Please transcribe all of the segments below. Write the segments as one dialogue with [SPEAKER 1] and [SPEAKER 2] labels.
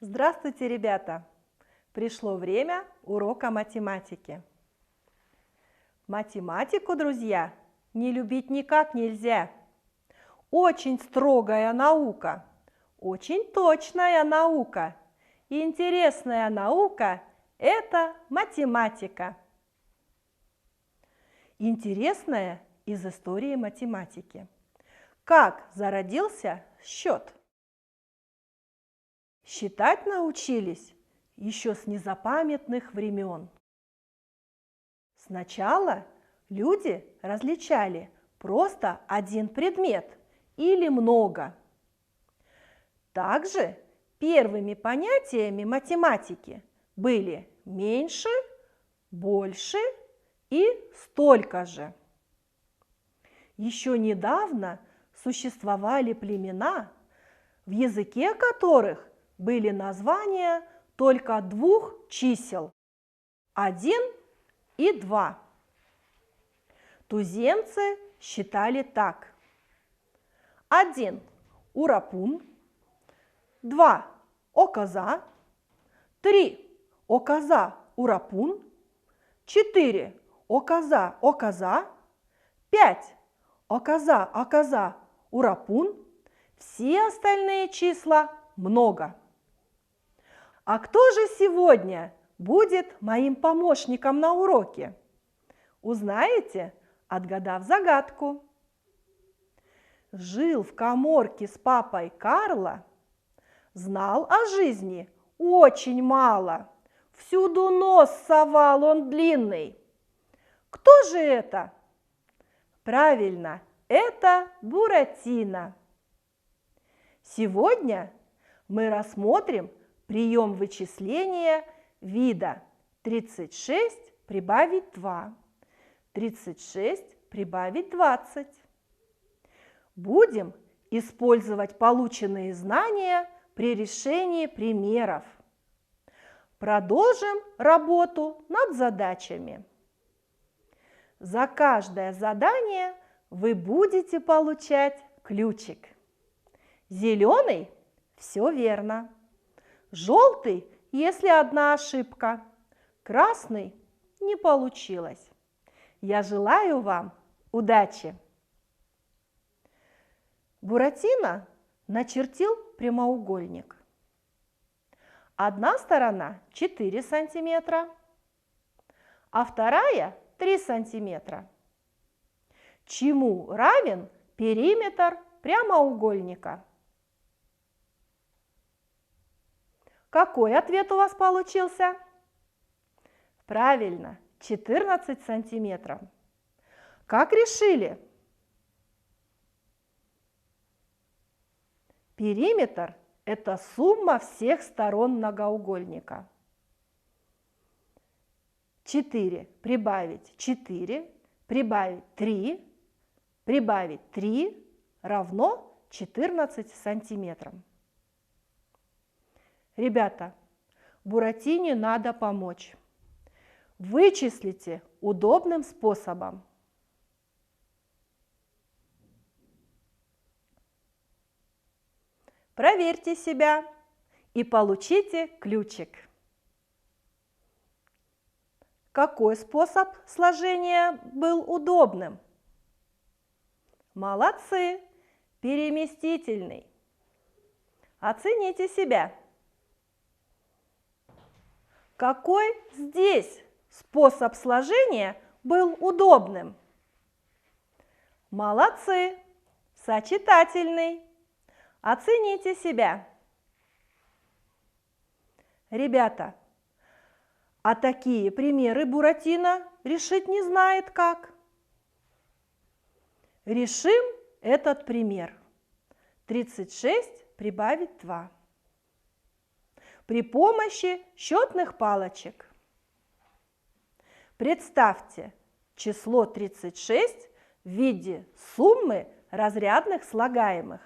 [SPEAKER 1] Здравствуйте, ребята! Пришло время урока математики. Математику, друзья, не любить никак нельзя. Очень строгая наука, очень точная наука. И интересная наука – это математика. Интересная из истории математики. Как зародился счет? Считать научились еще с незапамятных времен. Сначала люди различали просто один предмет или много. Также первыми понятиями математики были меньше, больше и столько же. Еще недавно существовали племена, в языке которых были названия только двух чисел – 1 и 2. Туземцы считали так: 1 – урапун, 2 – окоза, 3 – окоза урапун, 4 – окоза окоза, 5 – окоза окоза урапун, все остальные числа много. А кто же сегодня будет моим помощником на уроке? Узнаете, отгадав загадку. Жил в каморке с папой Карло, знал о жизни очень мало, всюду нос совал он длинный. Кто же это? Правильно, это Буратино. Сегодня мы рассмотрим прием вычисления вида 36 прибавить 2, 36 прибавить 20. Будем использовать полученные знания при решении примеров. Продолжим работу над задачами. За каждое задание вы будете получать ключик. Зеленый – все верно. Желтый, если одна ошибка. Красный – не получилось. Я желаю вам удачи! Буратино начертил прямоугольник. Одна сторона 4 сантиметра, а вторая 3 сантиметра. Чему равен периметр прямоугольника? Какой ответ у вас получился? Правильно, 14 сантиметров. Как решили? Периметр – это сумма всех сторон многоугольника. 4 прибавить 4, прибавить 3, прибавить 3 равно 14 сантиметров. Ребята, Буратине надо помочь. Вычислите удобным способом. Проверьте себя и получите ключик. Какой способ сложения был удобным? Молодцы! Переместительный. Оцените себя. Какой здесь способ сложения был удобным? Молодцы! Сочетательный. Оцените себя. Ребята, а такие примеры Буратино решить не знает как. Решим этот пример. 36 прибавить 2. При помощи счетных палочек. Представьте число 36 в виде суммы разрядных слагаемых.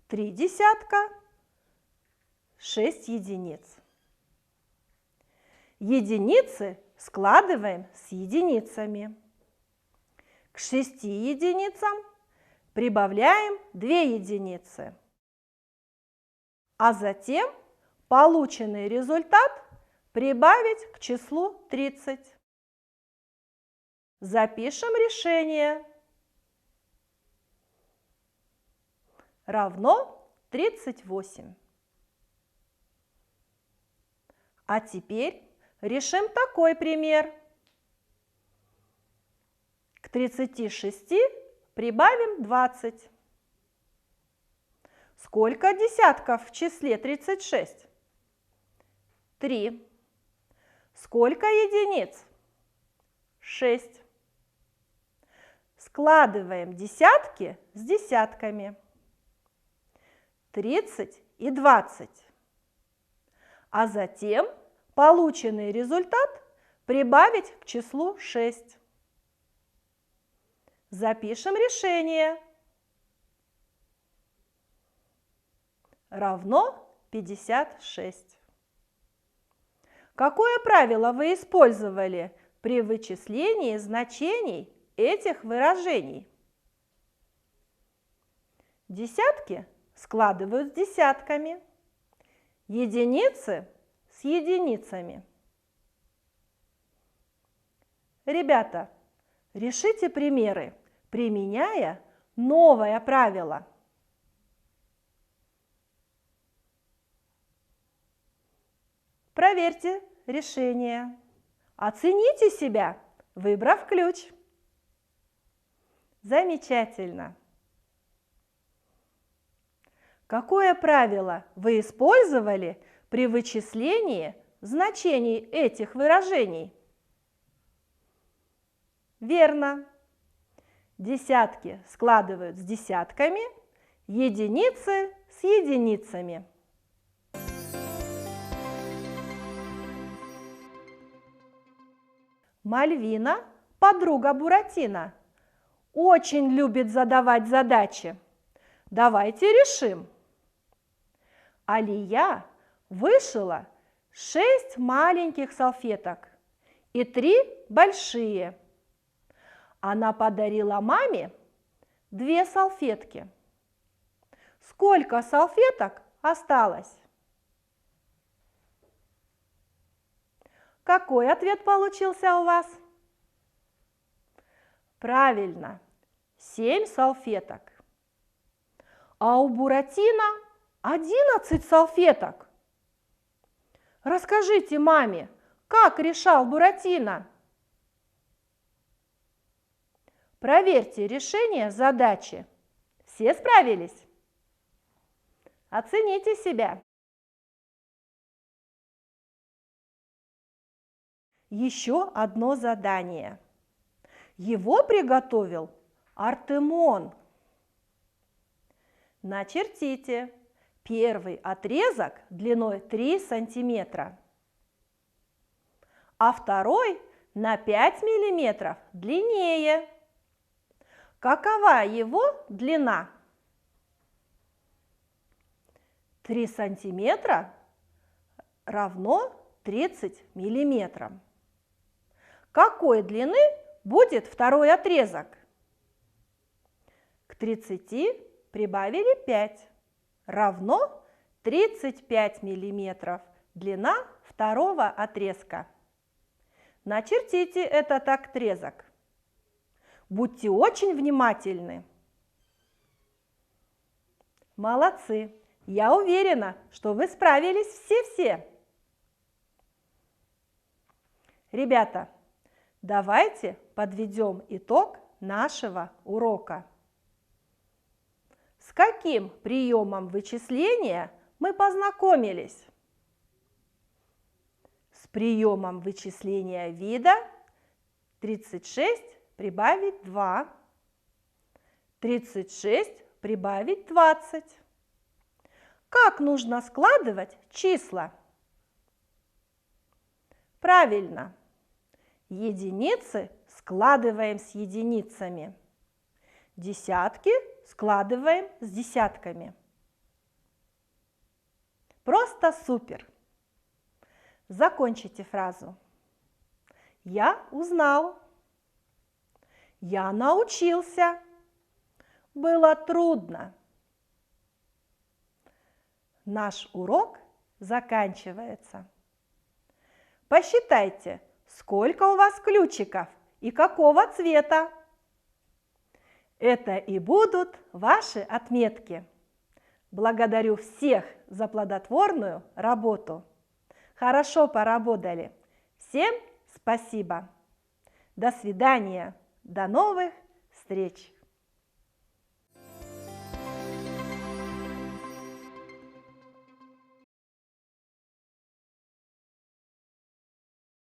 [SPEAKER 1] 3 десятка, 6 единиц. Единицы складываем с единицами. К 6 единицам прибавляем 2 единицы. а затем полученный результат прибавить к числу 30. Запишем решение. Равно 38. А теперь решим такой пример. К 36 прибавим 20. Сколько десятков в числе 36? 3. Сколько единиц? 6. Складываем десятки с десятками. 30 и 20. А затем полученный результат прибавить к числу 6. Запишем решение. Равно 56. Какое правило вы использовали при вычислении значений этих выражений? Десятки складывают с десятками, единицы с единицами. Ребята, решите примеры, применяя новое правило. Проверьте решение. Оцените себя, выбрав ключ. Замечательно. Какое правило вы использовали при вычислении значений этих выражений? Верно. Десятки складывают с десятками, единицы с единицами. Мальвина, подруга Буратино, очень любит задавать задачи. Давайте решим. Алия вышила 6 маленьких салфеток и 3 большие. Она подарила маме 2 салфетки. Сколько салфеток осталось? Какой ответ получился у вас? Правильно, 7 салфеток. А у Буратино 11 салфеток. Расскажите маме, как решал Буратино? Проверьте решение задачи. Все справились? Оцените себя. Еще одно задание. Его приготовил Артемон. Начертите первый отрезок длиной 3 сантиметра, а второй на 5 миллиметров длиннее. Какова его длина? 3 сантиметра равно 30 миллиметров. Какой длины будет второй отрезок? К 30 прибавили 5, равно 35 миллиметров длина второго отрезка. Начертите этот отрезок. Будьте очень внимательны. Молодцы! Я уверена, что вы справились все-все. Ребята, давайте подведем итог нашего урока. С каким приемом вычисления мы познакомились? С приемом вычисления вида 36 прибавить 2, 36 прибавить 20. Как нужно складывать числа? Правильно. Единицы складываем с единицами. Десятки складываем с десятками. Просто супер! Закончите фразу. Я узнал. Я научился. Было трудно. наш урок заканчивается. Посчитайте, сколько у вас ключиков и какого цвета. Это и будут ваши отметки. Благодарю всех за плодотворную работу. Хорошо поработали. Всем спасибо. До свидания. До новых встреч.